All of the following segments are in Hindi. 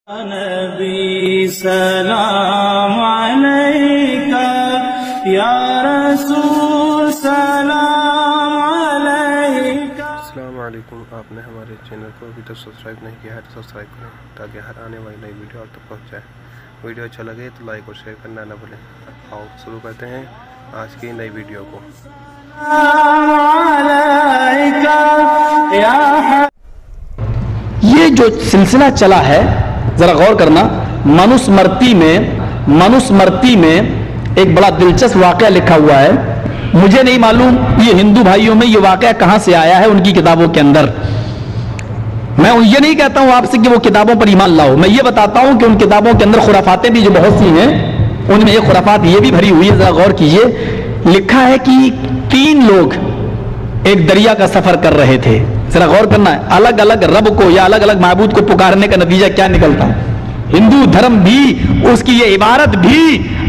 नबी सलाम अलैका या रसूल सलाम अलैका। अस्सलाम वालेकुम। आपने हमारे चैनल को अभी तक सब्सक्राइब नहीं किया है तो सब्सक्राइब करें ताकि हर आने वाली नई वीडियो आप तक पहुंच जाए। वीडियो अच्छा लगे तो लाइक और शेयर करना ना भूलें। आओ शुरू करते हैं आज की नई वीडियो को। ये जो सिलसिला चला है जरा गौर करना। मनुस्मृति में एक बड़ा दिलचस्प वाकया लिखा हुआ है। मुझे नहीं मालूम ये हिंदू भाइयों में ये वाकया कहां से आया है उनकी किताबों के अंदर। मैं ये नहीं कहता हूं आपसे कि वो किताबों पर ईमान लाओ, मैं ये बताता हूं कि उन किताबों के अंदर खुराफातें भी जो बहुत सी हैं उनमें एक खुराफात ये भी भरी हुई है। जरा गौर कीजिए। लिखा है कि 3 लोग एक दरिया का सफर कर रहे थे। जरा गौर करना है, अलग अलग रब को या अलग अलग माबूद को पुकारने का नतीजा क्या निकलता है। हिंदू धर्म भी, उसकी ये इबारत भी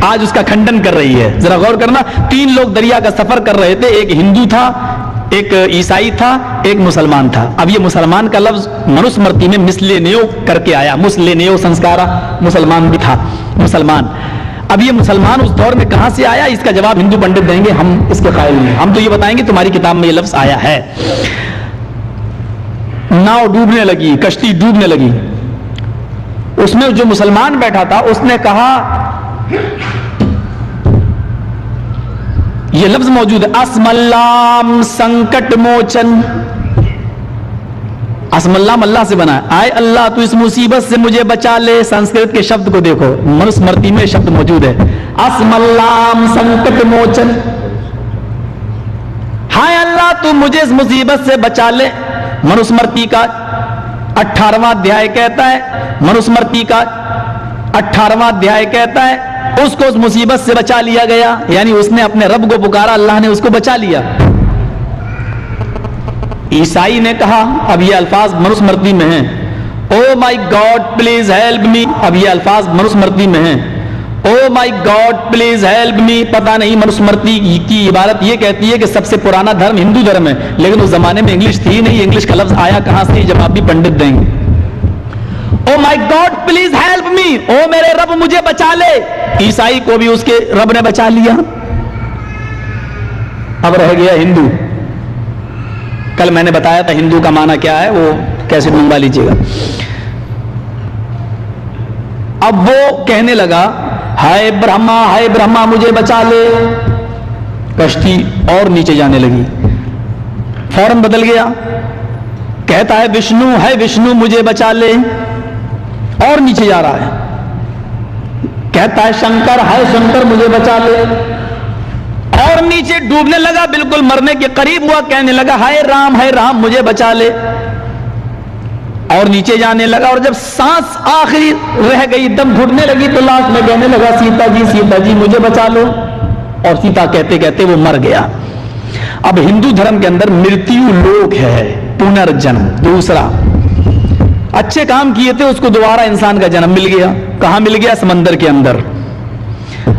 आज उसका खंडन कर रही है। जरा गौर करना। 3 लोग दरिया का सफर कर रहे थे। एक हिंदू था, एक ईसाई था, एक मुसलमान था। अब ये मुसलमान का लफ्ज मनुस्मृति में मिसलेनियो करके आया। मुसलेनियो संस्कारा, मुसलमान भी था मुसलमान। अब ये मुसलमान उस दौर में कहां से आया, इसका जवाब हिंदू पंडित देंगे, हम इसके कायल नहीं। हम तो ये बताएंगे तुम्हारी किताब में ये लफ्ज आया है। नाव डूबने लगी, कश्ती डूबने लगी। उसमें जो मुसलमान बैठा था उसने कहा, यह लफ्ज मौजूद है, अस्मल्लाम संकट मोचन। अस्मल्लाम अल्लाह से बना है। आए अल्लाह तू इस मुसीबत से मुझे बचा ले। संस्कृत के शब्द को देखो, मनुस्मृति में शब्द मौजूद है, अस्मल्लाम संकट मोचन। हाय अल्लाह तू मुझे इस मुसीबत से बचा ले। मनुस्मृति का 18वां अध्याय कहता है, मनुस्मृति का 18वां अध्याय कहता है उसको उस मुसीबत से बचा लिया गया, यानी उसने अपने रब को पुकारा, अल्लाह ने उसको बचा लिया। ईसाई ने कहा, अब ये अल्फाज मनुस्मृति में हैं, ओ माई गॉड प्लीज हेल्प मी। अब ये अल्फाज मनुस्मृति में हैं, ओ माई गॉड प्लीज हेल्प मी। पता नहीं मनुस्मृति की इबारत ये कहती है कि सबसे पुराना धर्म हिंदू धर्म है, लेकिन उस जमाने में इंग्लिश थी नहीं। इंग्लिश का लफ्ज आया कहां से, जवाब भी पंडित देंगे। ओ माई गॉड प्लीज हेल्प मी, ओ मेरे रब मुझे बचा ले। ईसाई को भी उसके रब ने बचा लिया। अब रह गया हिंदू। कल मैंने बताया था हिंदू का माना क्या है, वो कैसे मंगवा लीजिएगा। अब वो कहने लगा, हाय ब्रह्मा मुझे बचा ले। कश्ती और नीचे जाने लगी। फौरन बदल गया, कहता है विष्णु मुझे बचा ले, और नीचे जा रहा है। कहता है शंकर मुझे बचा ले, और नीचे डूबने लगा, बिल्कुल मरने के करीब हुआ। कहने लगा हाय राम मुझे बचा ले, और नीचे जाने लगा। और जब सांस आखिरी रह गई, दम घुटने लगी, तो लास्ट में कहने लगा सीता जी मुझे बचा लो। और सीता कहते कहते वो मर गया। अब हिंदू धर्म के अंदर मृत्यु लोक है, पुनर्जन्म। दूसरा, अच्छे काम किए थे उसको दोबारा इंसान का जन्म मिल गया। कहां मिल गया? समंदर के अंदर।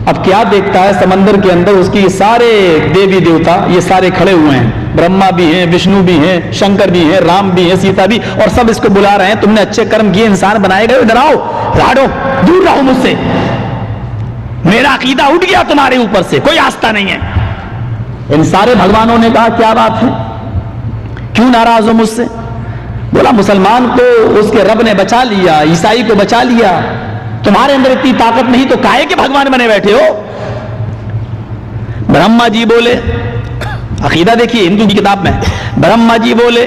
अब क्या देखता है, समंदर के अंदर उसकी सारे देवी देवता ये सारे खड़े हुए हैं। ब्रह्मा भी हैं, विष्णु भी हैं, शंकर भी हैं, राम भी हैं, सीता भी, और सब इसको बुला रहे हैं, तुमने अच्छे कर्म किए, इंसान बनाए गए, इधर आओ, राडो, दूर रहो मुझसे, मेरा अकीदा उठ गया तुम्हारे ऊपर से, कोई आस्था नहीं है। इन सारे भगवानों ने कहा क्या बात है, क्यों नाराज हो मुझसे? बोला मुसलमान को उसके रब ने बचा लिया, ईसाई को बचा लिया, तुम्हारे अंदर इतनी ताकत नहीं तो काहे के भगवान बने बैठे हो? ब्रह्मा जी बोले, अकीदा देखिए हिंदू की किताब में, ब्रह्मा जी बोले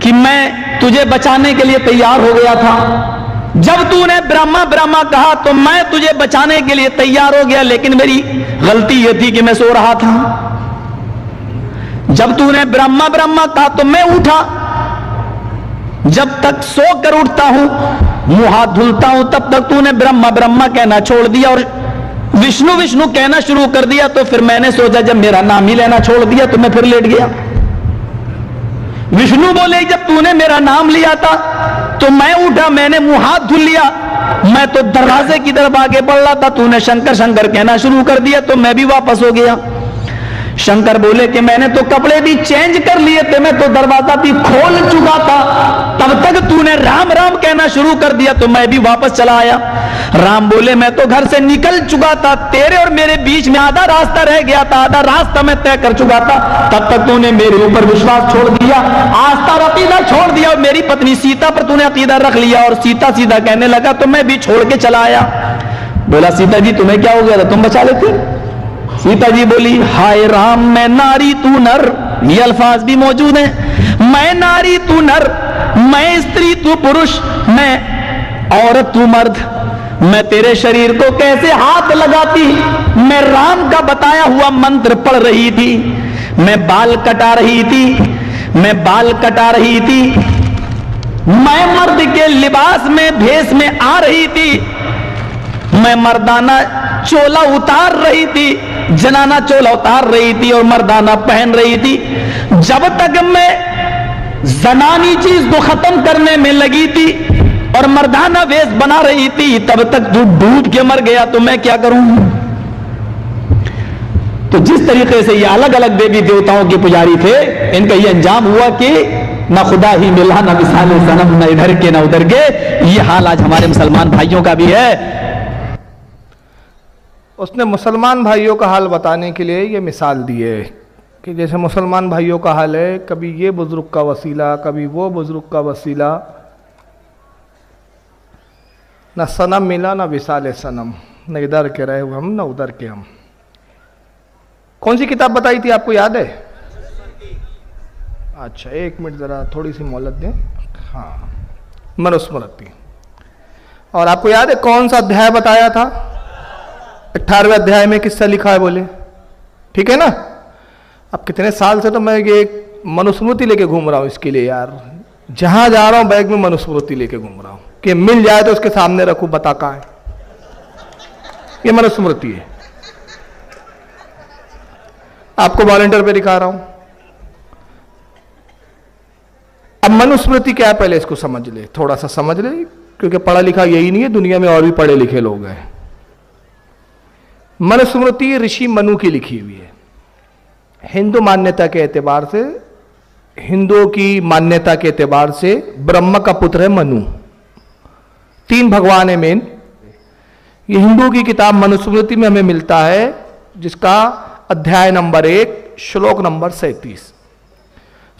कि मैं तुझे बचाने के लिए तैयार हो गया था। जब तूने ब्रह्मा कहा तो मैं तुझे बचाने के लिए तैयार हो गया, लेकिन मेरी गलती यह थी कि मैं सो रहा था। जब तूने ब्रह्मा कहा तो मैं उठा। जब तक सो कर उठता हूं, मुंह हाथ धुलता हूं, तब तक तूने ब्रह्मा कहना छोड़ दिया और विष्णु कहना शुरू कर दिया। तो फिर मैंने सोचा जब मेरा नाम ही लेना छोड़ दिया तो मैं फिर लेट गया। विष्णु बोले जब तूने मेरा नाम लिया था तो मैं उठा, मैंने मुंह हाथ धुल लिया, मैं तो दरवाजे की तरफ आगे बढ़ रहा था, तूने शंकर कहना शुरू कर दिया तो मैं भी वापस हो गया। शंकर बोले कि मैंने तो कपड़े भी चेंज कर लिए थे, मैं तो दरवाजा भी खोल चुका था, तब तक तूने राम राम कहना शुरू कर दिया तो मैं भी वापस चला आया। राम बोले मैं तो घर से निकल चुका था, तेरे और मेरे बीच में आधा रास्ता रह गया था, आधा रास्ता मैं तय कर चुका था, तब तक तूने मेरे ऊपर विश्वास छोड़ दिया, आस्था और अकीदा छोड़ दिया, और मेरी पत्नी सीता पर तूने अकीदा रख लिया, और सीता सीधा कहने लगा तो मैं भी छोड़ के चला आया। बोला सीता जी तुम्हें क्या हो गया था, तुम बचा लेते। सीता जी बोली हाय राम मैं नारी तू नर, ये अल्फाज भी मौजूद हैं, मैं नारी तू नर, मैं स्त्री तू पुरुष, मैं औरत तू मर्द, मैं तेरे शरीर को कैसे हाथ लगाती, मैं राम का बताया हुआ मंत्र पढ़ रही थी, मैं बाल कटा रही थी, मैं बाल कटा रही थी, मैं मर्द के लिबास में भेष में आ रही थी, मैं मर्दाना चोला उतार रही थी, जनाना चोला उतार रही थी और मर्दाना पहन रही थी। जब तक मैं जनानी चीज को खत्म करने में लगी थी और मर्दाना वेश बना रही थी, तब तक तू डूब के मर गया, तो मैं क्या करूं। तो जिस तरीके से ये अलग अलग देवी देवताओं के पुजारी थे, इनका ये अंजाम हुआ कि ना खुदा ही मिला, ना मिसाल सनम, ना इधर के ना उधर के। ये हाल आज हमारे मुसलमान भाइयों का भी है। उसने मुसलमान भाइयों का हाल बताने के लिए ये मिसाल दी है कि जैसे मुसलमान भाइयों का हाल है, कभी ये बुजुर्ग का वसीला, कभी वो बुजुर्ग का वसीला, ना सनम मिला ना विसाल सनम, न इधर के रहे हम ना उधर के हम। कौन सी किताब बताई थी आपको याद है? अच्छा एक मिनट ज़रा थोड़ी सी मोहलत दें। हाँ मनुस्मृति। और आपको याद है कौन सा अध्याय बताया था? 18वें अध्याय में किस्सा लिखा है बोले, ठीक है ना। अब कितने साल से तो मैं ये मनुस्मृति लेके घूम रहा हूँ इसके लिए यार, जहां जा रहा हूं बैग में मनुस्मृति लेके घूम रहा हूं कि मिल जाए तो उसके सामने रखूं, बता कहां है। ये मनुस्मृति है, आपको वॉलंटियर पे दिखा रहा हूं। अब मनुस्मृति क्या है पहले इसको समझ ले, थोड़ा सा समझ ले, क्योंकि पढ़ा लिखा यही नहीं है, दुनिया में और भी पढ़े लिखे लोग हैं। मनुस्मृति ऋषि मनु की लिखी हुई है। हिंदू मान्यता के एतबार से, हिंदुओं की मान्यता के एतबार से ब्रह्मा का पुत्र है मनु, 3 भगवान है मेन। ये हिंदू की किताब मनुस्मृति में हमें मिलता है, जिसका अध्याय नंबर 1 श्लोक नंबर 37,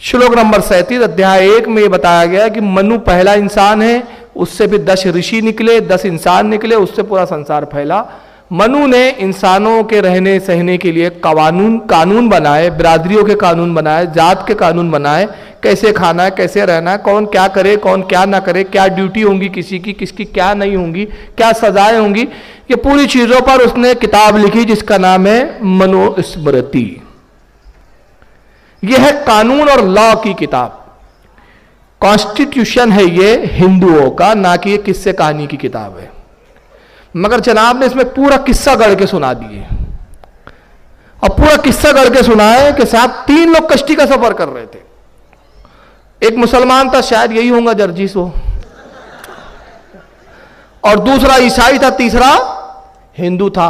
श्लोक नंबर 37 अध्याय 1 में ये बताया गया कि मनु पहला इंसान है, उससे भी 10 ऋषि निकले, 10 इंसान निकले, उससे पूरा संसार फैला। मनु ने इंसानों के रहने सहने के लिए कानून बनाए, बिरादरियों के कानून बनाए, जात के कानून बनाए, कैसे खाना है, कैसे रहना है, कौन क्या करे, कौन क्या ना करे, क्या ड्यूटी होंगी किसी की, किसकी क्या नहीं होंगी, क्या सजाएं होंगी, ये पूरी चीजों पर उसने किताब लिखी जिसका नाम है मनुस्मृति। यह है कानून और लॉ की किताब, कॉन्स्टिट्यूशन है ये हिंदुओं का, ना कि ये किस्से कहानी की किताब है। मगर जनाब ने इसमें पूरा किस्सा गढ़ के सुना दिए, और पूरा किस्सा गढ़ के सुना है कि साहब 3 लोग कश्ती का सफर कर रहे थे। एक मुसलमान था, शायद यही होगा जर्जीस हो, और दूसरा ईसाई था, तीसरा हिंदू था।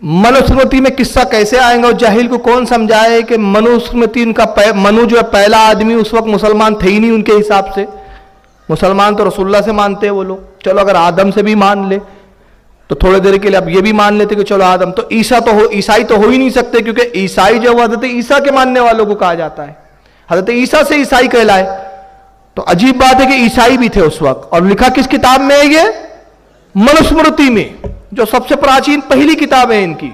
मनुस्मृति में किस्सा कैसे आएगा, और जाहिल को कौन समझाए कि मनुस्मृति इनका मनु जो है पहला आदमी, उस वक्त मुसलमान थे ही नहीं उनके हिसाब से। मुसलमान तो रसूलुल्लाह से मानते हैं वो लोग, चलो अगर आदम से भी मान ले तो थोड़ी देर के लिए अब ये भी मान लेते कि चलो आदम, तो ईसाई तो हो ही नहीं सकते, क्योंकि ईसाई जो हजरत ईसा के मानने वालों को कहा जाता है, हजरत ईसा से ईसाई कहलाए। तो अजीब बात है कि ईसाई भी थे उस वक्त, और लिखा किस किताब में है ये? मनुस्मृति में, जो सबसे प्राचीन पहली किताब है इनकी।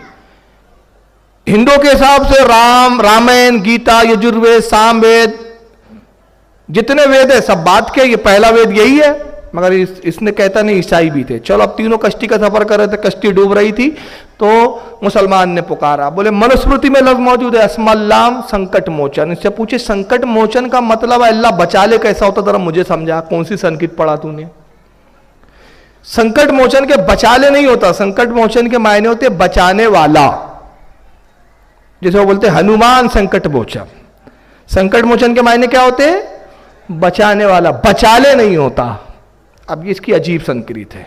हिंदुओं के हिसाब से रामायण, गीता, यजुर्वेद, सामवेद, जितने वेद है सब बात के, ये पहला वेद यही है। मगर इसने कहता नहीं ईसाई भी थे। चलो अब तीनों कश्ती का सफर कर रहे थे, कश्ती डूब रही थी, तो मुसलमान ने पुकारा, बोले मनुस्मृति में लफ्ज मौजूद है अस्मल्लाम संकट मोचन। इससे पूछे संकट मोचन का मतलब अल्लाह बचा ले कैसा होता, जरा मुझे समझा, कौन सी संकेत पढ़ा तूने? संकट मोचन के बचा ले नहीं होता, संकट मोचन के मायने होते बचाने वाला, जैसे वो बोलते हनुमान संकट मोचन। संकट मोचन के मायने क्या होते? बचाने वाला, बचा ले नहीं होता। अब ये इसकी अजीब संस्कृत है।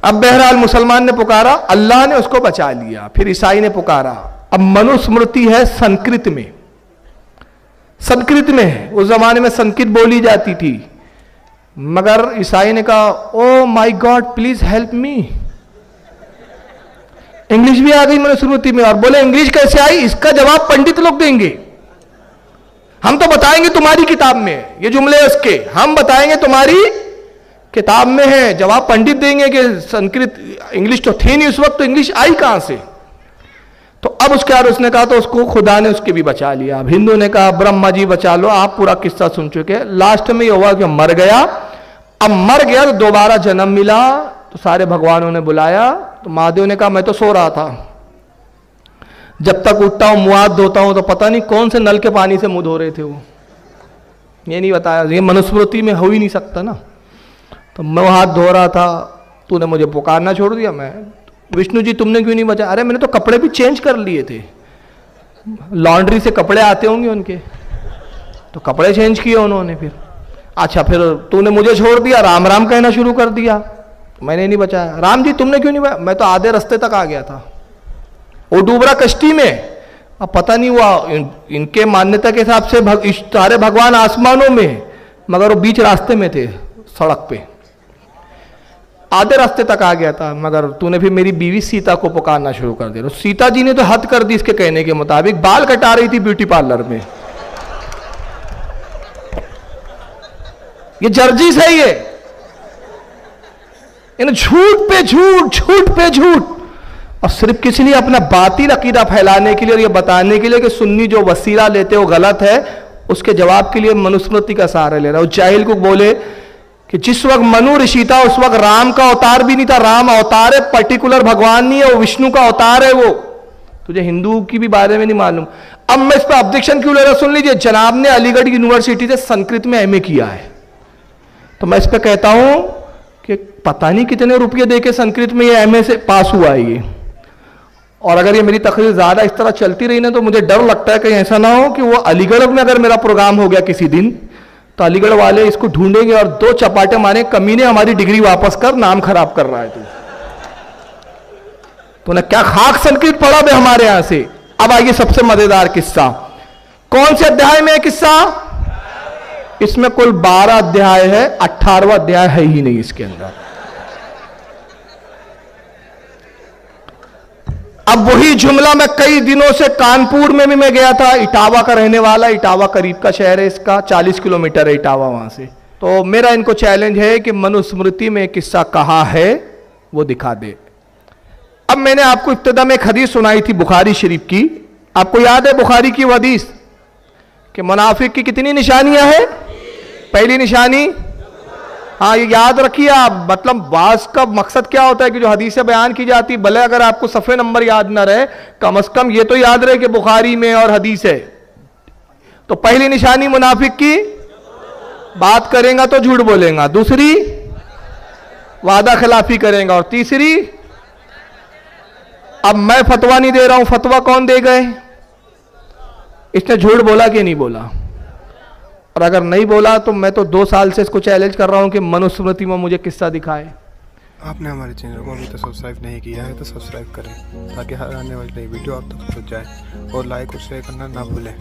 अब बहरहाल मुसलमान ने पुकारा, अल्लाह ने उसको बचा लिया। फिर ईसाई ने पुकारा, अब मनुस्मृति है संस्कृत में, संस्कृत में है। उस जमाने में संस्कृत बोली जाती थी, मगर ईसाई ने कहा oh my God please help me, English भी आ गई मनुस्मृति में। और बोले इंग्लिश कैसे आई, इसका जवाब पंडित लोग देंगे, हम तो बताएंगे तुम्हारी किताब में, ये जुमले उसके हम बताएंगे तुम्हारी किताब में है, जवाब पंडित देंगे कि संस्कृत, इंग्लिश तो थी नहीं उस वक्त, तो इंग्लिश आई कहां से। तो अब उसके बाद उसने कहा, तो उसको खुदा ने उसके भी बचा लिया। अब हिंदू ने कहा ब्रह्मा जी बचा लो, आप पूरा किस्सा सुन चुके। लास्ट में ये हुआ कि मर गया, अब मर गया तो दोबारा जन्म मिला, तो सारे भगवानों ने बुलाया। तो महादेव ने कहा मैं तो सो रहा था, जब तक उठता हूं मुंह हाथ धोता हूं तो पता नहीं कौन से नल के पानी से मुंह धो रहे थे वो, ये नहीं बताया, ये मनुस्मृति में हो ही नहीं सकता ना। तो मैं हाथ धो रहा था, तूने मुझे पुकारना छोड़ दिया। मैं, विष्णु जी तुमने क्यों नहीं बचाया? अरे मैंने तो कपड़े भी चेंज कर लिए थे, लॉन्ड्री से कपड़े आते होंगे उनके, तो कपड़े चेंज किए उन्होंने। फिर अच्छा, फिर तूने मुझे छोड़ दिया, राम राम कहना शुरू कर दिया, मैंने नहीं बचाया। राम जी तुमने क्यों नहीं बचाया? मैं तो आधे रास्ते तक आ गया था, वो डूबरा कश्ती में। अब पता नहीं हुआ, इनके मान्यता के हिसाब से सारे भगवान आसमानों में, मगर वो बीच रास्ते में थे, सड़क पे आधे रास्ते तक आ गया था। मगर तूने फिर मेरी बीवी सीता को पुकारना शुरू कर दिया। सीता जी ने तो हद कर दी इसके कहने के मुताबिक, बाल कटा रही थी ब्यूटी पार्लर में। ये जर्जिस है, ये इन झूठ पे झूठ, झूठ पे झूठ, और सिर्फ किस लिए? अपना बातिल अकीदा फैलाने के लिए और ये बताने के लिए कि सुन्नी जो वसीला लेते हो गलत है, उसके जवाब के लिए मनुस्मृति का सहारा ले रहा है। उस जाहिल को बोले कि जिस वक्त मनु ऋषि था उस वक्त राम का अवतार भी नहीं था, राम अवतार है, पर्टिकुलर भगवान नहीं है वो, विष्णु का अवतार है वो। तुझे हिंदू की भी बारे में नहीं मालूम। अब मैं इस पर ऑब्जेक्शन क्यों ले रहा, सुन लीजिए। जनाब ने अलीगढ़ यूनिवर्सिटी से संस्कृत में एमए किया है, तो मैं इस पर कहता हूं कि पता नहीं कितने रुपये देके संस्कृत में ये एमए से पास हुआ है ये। और अगर ये मेरी तकरीर ज्यादा इस तरह चलती रही ना, तो मुझे डर लगता है कहीं ऐसा ना हो कि वो अलीगढ़ में अगर मेरा प्रोग्राम हो गया किसी दिन, तो अलीगढ़ वाले इसको ढूंढेंगे और 2 चपाटे मारे, कमीने हमारी डिग्री वापस कर, नाम खराब कर रहा है तूने क्या खाक संस्कृत पढ़ा बे हमारे यहां से। अब आइए सबसे मजेदार किस्सा, कौन से अध्याय में है किस्सा? इसमें कुल 12 अध्याय है, 18वां अध्याय है ही नहीं इसके अंदर। अब वही जुमला मैं कई दिनों से कानपुर में भी मैं गया था, इटावा का रहने वाला, इटावा करीब का शहर है इसका, 40 किलोमीटर है इटावा वहां से। तो मेरा इनको चैलेंज है कि मनुस्मृति में किस्सा कहां है वो दिखा दे। अब मैंने आपको इब्तिदा में एक हदीस सुनाई थी बुखारी शरीफ की, आपको याद है बुखारी की वो हदीस कि मुनाफिक की कितनी निशानियां हैं? पहली निशानी, हाँ ये याद रखिए आप, मतलब बास का मकसद क्या होता है कि जो हदीसें बयान की जाती, भले अगर आपको सफ़े नंबर याद ना रहे, कम से कम ये तो याद रहे कि बुखारी में और हदीस है। तो पहली निशानी मुनाफिक की, बात करेगा तो झूठ बोलेगा, दूसरी वादा खिलाफी करेगा, और तीसरी, अब मैं फतवा नहीं दे रहा हूं, फतवा कौन दे गए? इसने झूठ बोला कि नहीं बोला? और अगर नहीं बोला तो मैं तो 2 साल से इसको चैलेंज कर रहा हूं कि मनुस्मृति में मुझे किस्सा दिखाए। आपने हमारे चैनल को अभी तक सब्सक्राइब नहीं किया है तो सब्सक्राइब करें, ताकि हर आने वाली नई वीडियो आप तक पहुंच जाए, और लाइक और शेयर करना ना भूलें।